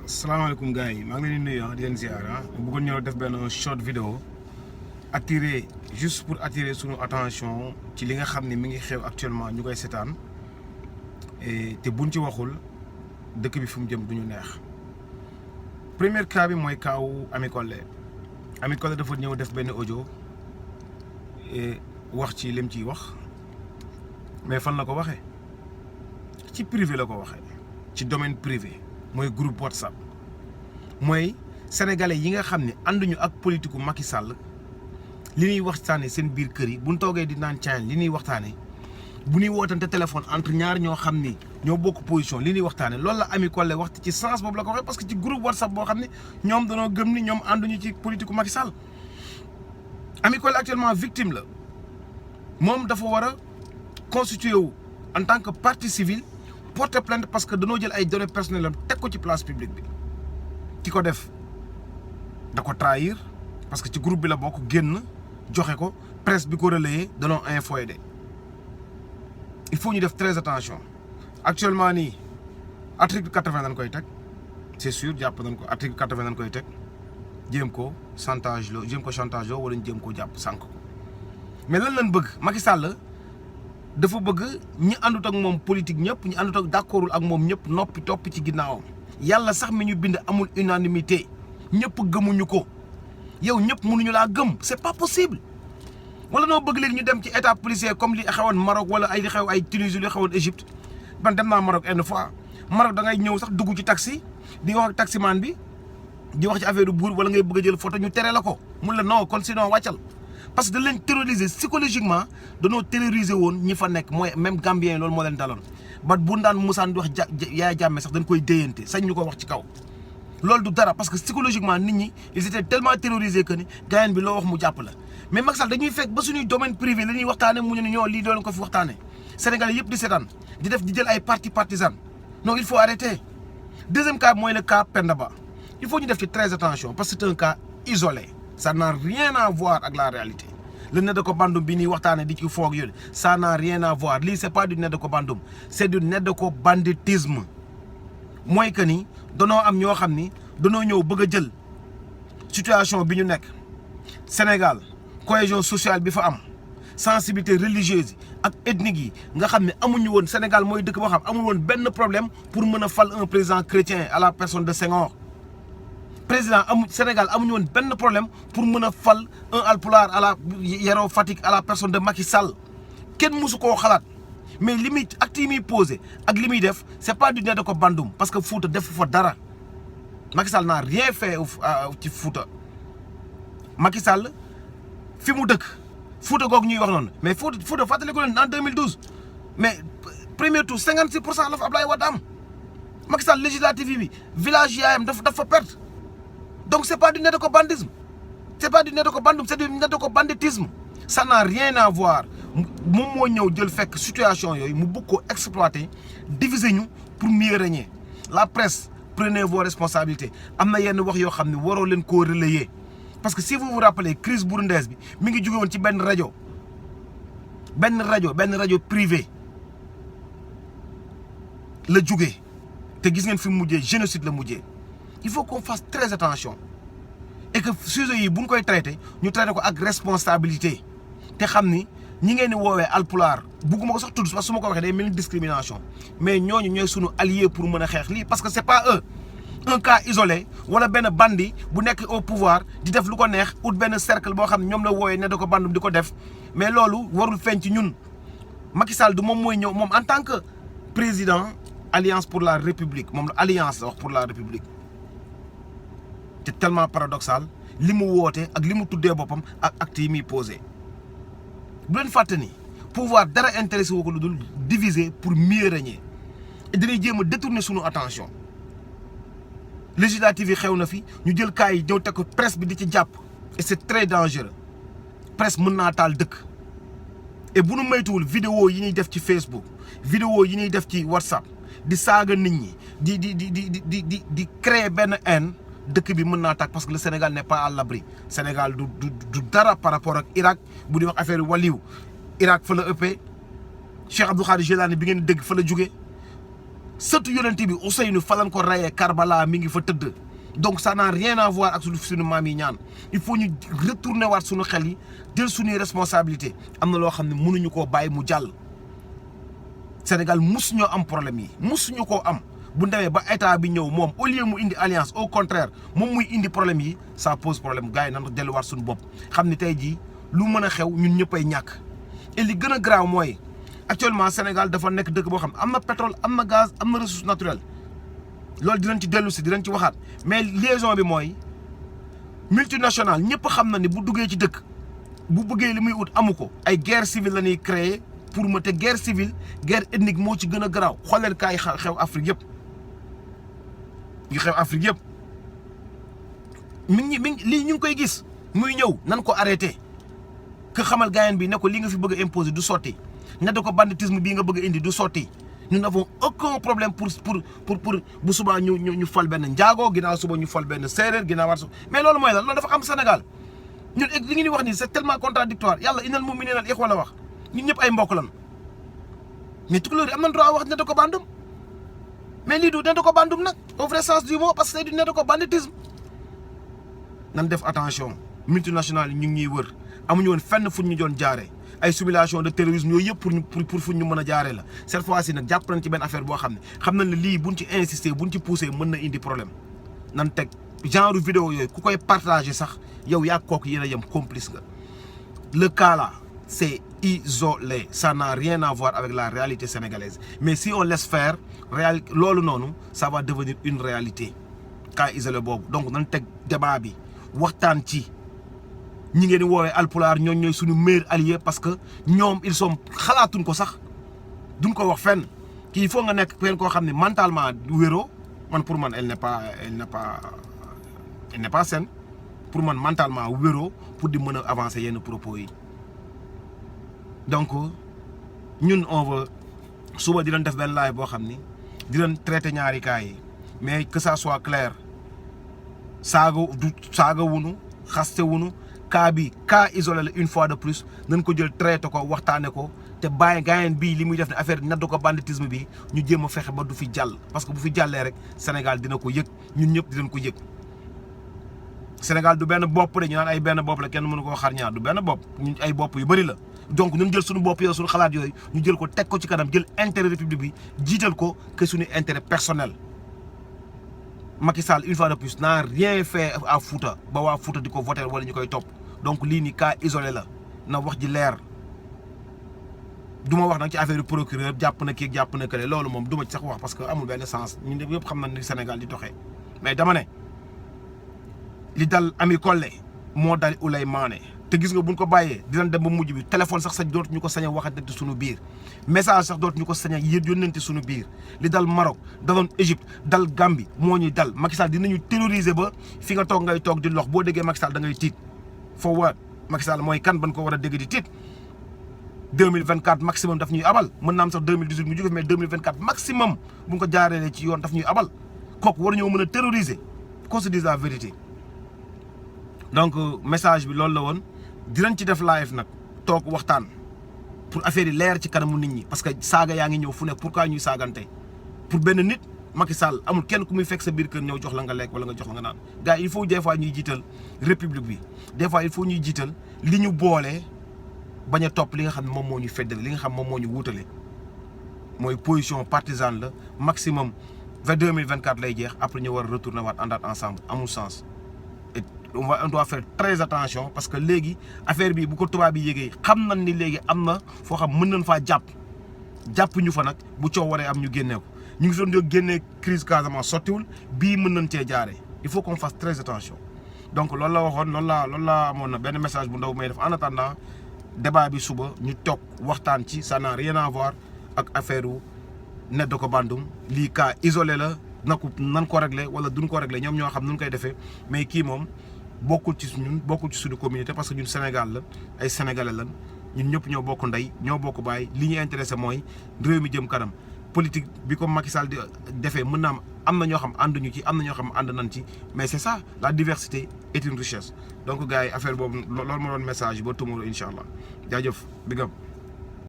salaamaaleykum gars yi maa ngi leen di nuyu di leen ziar bëggoon ñëw def benn short vidéo juste pour attirer sunu attention ci li nga xam ne mi ngi xew actuellement ñu koy seetaan te buñ ci waxul dëkk bi fu mu jëm du ñu neex. Premier cas bi mooy kaawu Ami Collé dafa ñëw def benn audio wax ci lim ciy wax mais fan la ko waxee ci privé la ko waxee ci domaine privé. mooy groupe WhatsApp mooy sénégalais yi nga xam ne ànduñu ak politiku Macky Sall li ñuy waxtaanee seen biir kër yi bu ñu toogee di naan caañ li ñuy waxtaanee bu ñuy wootante téléphone entre ñaar ñoo xam ni ñoo bokk position li ñuy waxtaanee loolu la Ami Collé wax ci sens boobu la ko waxee parce que ci groupe WhatsApp boo xam ne ñoom danoo gëm ni ñoom ànduñu ci politiku Macky Sall. Ami Collé actuellement victime la moom dafa war a constitué wu en tant que partie civile. porter plainte parce que danoo jël ay données personnelles am teg ko ci place publique bi ki ko def da ko trahir parce que ci groupe bi la bokk génn joxe ko presse bi ko relayé danoo infoyé de il faut ñu def très attention actuellement nii article 80 dañ koy teg c'est sûr jàpp nañ ko article 80 dañ koy teg jéem ko chantage loo wala ñu jéem ko jàpp sànq ko mais lan lañ bëgg Macky Sall dafa bëgg ñi àndut ak moom politique ñëpp ñi àndut ak d'accordul ak moom ñëpp noppi topp ci ginnaawam yàlla sax mi ñu bind amul unanimité ñëpp gëmuñu ko yow ñëpp mënuñu laa gëm c'est pas possible. wala noo bëgg léegi ñu dem ci état policier comme li xewoon Maroc wala ay li xew ay Tunisie li xewoon Égypte man dem naa Maroc une fois Maroc da ngay ñëw sax dugg ci taxi di wax ak taximan bi di wax ci affaire buur wala ngay bëgg a jël photo ñu tere la ko mun la non kon sinon wàccal. parce que da leen terroriser psychologiquement danoo terroriser woon ñi fa nekk mooy même Gambien yi loolu moo leen daloon ba bu daan musaan di wax Yaya Jammeh sax dañ koy déyante sañ ñu ko wax ci kaw. loolu du dara parce que psychologiquement nit ñi ils étaient tellement terrorisés que ni gaayen bi loo wax mu jàpp la mais Macky Sall dañuy fekk ba suñuy domaine privé la ñuy waxtaane mu ne ñoo lii doon ko fi waxtaane Sénégalais yëpp di seetaan di jël ay parti partisan non il faut arrêter. Deuxième cas mooy le cas Penda Ba il faut ñu def ci très attention parce que c'est un cas isolé. Ça n'a rien à voir avec la réalité. Le Nedeko Bandoum bi ñuy waxtaane di ci foog yooyu ça n'a rien à voir lii c'est pas du Nedeko Bandoum c'est du Nedeko banditisme mooy que ni danoo am ñoo xam ni danoo ñëw bëgg a jël situation bi ñu nekk Sénégal cohésion sociale bi fa am sensibilité religieuse yi ak ethnique yi nga xam ne amuñu woon Sénégal mooy dëkk boo xam amul woon benn problème pour mën a fal un président chrétien à la personne de Senghor. président Sénégal amuñu woon benn problème pour mën a fal un alpulaar à la Yero Fatick à la personne de Macky Sall kenn mësu koo xalaat mais li muy acte yi muy posé ak li muy def c'est pas du Nedeko Bandoum parce que Fouta def fa dara Macky Sall n'a rien fait ci Fouta. Macky Sall fi mu dëkk Fouta googu ñuy wax noonu mais Fouta fàttali ko leen en 2012 mais premier tour 56% la fa Ablaye Wade am Macky Sall législative bi village yaayam dafa perte. Donc c'est pas du Nedeko bandisme, c'est pas du Nedeko Bandoum, c'est du Nedeko banditisme. Ça n'a rien à voir. Moom moo ñëw jël fekk situation yooyu mu bëgg ko exploiter diviser ñu pour mieux régner. La presse prenez vos responsabilités am na yenn wax yoo xam ne waroo leen koo relayer parce que si vous vous rappelez crise burundaise bi mi ngi jóge woon ci benn rajo privé la jógee te gis ngeen fi mu mujjee génocide la mujjee. Il faut qu'on fasse très attention et que sujet yi bu ñu koy traité ñu traité ko ak responsabilité te xam ni ñi ngeen di woowee alpulaar bugguma ko sax tudd parce que su ma ko waxee day mel ni discrimination mais ñooñu ñooy sunu allié pour mën a xeex lii parce que c'est pas eux un cas isolé wala benn bandi bu nekk au pouvoir di def lu ko neex ut benn cercle boo xam ne ñoom la woowee Nedeko Bandoum di ko def mais loolu warul feeñ ci ñun Macky Sall du moom mooy ñëw moom en tant que président alliance pour la république moom la alliance wax pour la république. C'est tellement paradoxal li mu woote ak li mu tuddee boppam ak actes yi muy posé bu leen fàtte ni pouvoir dara intéressé woo ko lu dul diviser pour mieux régner et dañuy jéem a détourner sunu attention législative yi xew na fi ñu jël cas yi ñëw teg ko presse bi di ci jàpp et c'est très dangereux presse mën naa taal dëkk et bu nu moytuwul vidéo yi ñuy def ci Facebook vidéo yi ñuy def ci WhatsApp di saaga nit ñi di créer benn haine dëkk bi mën naa tàkk parce que le Sénégal n'est pas à l'abri Sénégal du dara par rapport ak Irak bu di wax affaire waliw Irak fa la ëppee Cheikh Abdou Khadre Jilani bi ngeen dégg fa la jóge sëtu yonent bi Ousseynou falan ko rayee Karbala mi ngi fa tëdd donc ça n'a rien à voir ak suñu maam yi ñaan il faut ñu retourner waat suñu xel yi jël suñuy responsabilité am na loo xam ne mënuñu koo bàyyi mu jàll Sénégal musuñoo am problème yi musuñu koo am bu demee ba état bi ñëw moom au lieu mu indi alliance au contraire moom muy indi problème yi ça pose problème gars yi nan delluwaat suñu bopp xam ni tey jii lu mën a xew ñun ñëpp ay ñàkk et li gën a graaw mooy actuellement Sénégal dafa nekk dëkk boo xam ne am na pétrole am na gaz am na ressource naturelle loolu dinañ ci dellu si dinañ ci waxaat mais liaison bi mooy multinationale ñëpp xam na ni bu duggee ci dëkk bu bëggee li muy ut amu ko ay guerre civile la ñuy créer pour ma te guerre civile guerre ethnique moo ci gën a garaaw xooleel kaay xew Afrique yëpp yu xew Afrique yëpp mi ngi lii ñu ngi koy gis muy ñëw nan ko arrêté que xamal gaayen bi ne ko li nga fi bëgg a imposer du sotti ne da ko banditisme bii nga bëgg a indi du sotti nous n'avons aucun problème pour bu subaa ñu fal benn njaago ginnaaw suba ñu fal benn séeréer ginnaaw war mais loolu mooy lan loolu dafa am Sénégal ñun li ngeen di wax nii c'est tellement contradictoire yàlla innal mu'minina ikhwa la wax ñun ñëpp ay mbokk lan mais tukulóor yi am nañ droit wax ne da ko bandum mais lii du ne da ko bandum nag au vrai sens du mot parce que du ne da ko banditisme nan def attention multinationales yi ñu ngi ñuy wër amuñu woon fenn fu ñu doon jaaree ay simulation de terrorisme yooyu yëpp pour fu ñu mën a jaaree la cette fois-ci nag jàpp nañ ci benn affaire boo xam ne xam nañ ne lii buñ ci insister buñ ci pousser mën na indi problème nan teg genre vidéo yooyu ku koy partager sax yow yaa kooku yéen a yem complice nga le cas là c'est isolé ça n'a rien à voir avec la réalité sénégalaise mais si on laisse faire loolu noonu ça va devenir une réalité cas isolé boobu donc nan teg débat bi waxtaan ci ñi ngeen di woowee alpulaar ñooy suñu meilleur allié parce que ñoom ils sont xalaatuñ ko sax duñ ko wax fenn kii il faut nga nekk kenn koo xam ne mentalement wéroo man pour man elle n'est pas saine pour man mentalement wéroo pour di mën a avancer yenn propos yi donc ñun on veut suba di leen def benn live boo xam ni di leen traiter ñaari cas yi mais que ça soit clair saaga wunu xaste wunu cas bi cas isolé la une fois de plus nañ ko jël traité ko waxtaane ko te bàyyi gaayen bii li muy def ne affaire naddu ko banditisme bi ñu jéem a fexe ba du fi jàll parce que bu fi jàllee rek Sénégal dina ko yëg ñun ñëpp dinañ ko yëg Sénégal du benn bopp de ñu naan ay benn bopp la kenn mënu koo xar ñaar du benn bopp ñun ay bopp yu bëri la donc ñun jël suñu bopp yooyu suñu xalaat yooyu ñu jël ko teg ko ci kanam jël intérêt république bi jiital ko que suñu intérêt personnel Macky Sall une fois de plus n'a rien fait à Fouta ba waa Fouta di ko voter wala ñu koy topp donc lii ni cas isolé la na wax ji leer du ma wax nag ci affaire procureur jàpp na kii jàpp na kële loolu moom du ma ci sax wax parce que amul benn sens ñun ñëpp xam nañ ni Sénégal di doxee mais dama ne li dal Ami Collé moo dal Ouleye Mané te gis nga buñ ko bàyyee dinañ dem ba mujj bi téléphone sax dootu ñu ko sañ a waxante suñu biir message sax dootu ñu ko sañ a yónnante suñu biir li dal Maroc daloon Égypte dal Gambie moo ñuy dal Macky Sall dinañu terroriser ba fi nga toog ngay toog di lox boo déggee Macky Sall da ngay tiit forward Macky Sall mooy kan ban ko war a dégg di tiit 2024 maximum daf ñuy abal mën naa am sax 2018 mu jóge mais 2024 maximum bu nga ko jaaree ci yoon daf ñuy abal kooku war ñoo mën a terroriser qu'on se dise la vérité donc message bi loolu la woon dinañ ci def live nag toog waxtaan pour affaire yi leer ci kanamu nit ñi parce que saaga yaa ngi ñëw fu nekk pourquoi ñuy saagante pour benn nit Macky Sall amul kenn ku muy fekk sa biir kër ñëw jox la nga lekk wala nga jox la nga naan gars il faut des fois ñuy jiital république bi des fois il faut ñuy jiital li ñu boole bañ a topp li nga xam ne moom moo ñu feddale li nga xam moom moo ñu wuutale mooy position partisane la maximum vers 2024 lay jeex après ñu war a retourner waat àndaat ensemble amul sens et on doit faire très attention parce que léegi affaire bi bu ko tubaab bi yégee xam nañ ni léegi am na foo xam mën nañ faa jàpp ñu fa nag bu coow waree am ñu génnee ko ñu ngi doon génnee crise Casamance sottiwul bii mën nañ cee jaaree il faut qu'on fasse très attention donc loolu la waxoon loolu la amoon na benn message bu ndaw may def en attendant débat bi suba ñu toog waxtaan ci ça n'a rien à voir ak affaire u Neddo ko bandum lii cas isolé la nan ko réglé wala duñ ko réglé ñoom ñoo xam nuñ koy defee mais kii moom bokkul ci suñu communauté parce que ñun Sénégal la ay sénégalais lan ñun ñëpp ñoo bokk ndey ñoo bokk baay li ñu intéressé mooy réew mi jëm kanam politique bi ko Macky Sall di defee mën naa am na ñoo xam ànduñu ci am na ñoo xam ànd nañ ci mais c'est ça la diversité est une richesse donc gars yi affaire boobu loolu ma doon message ba tomorrow incha allah jaajëf big up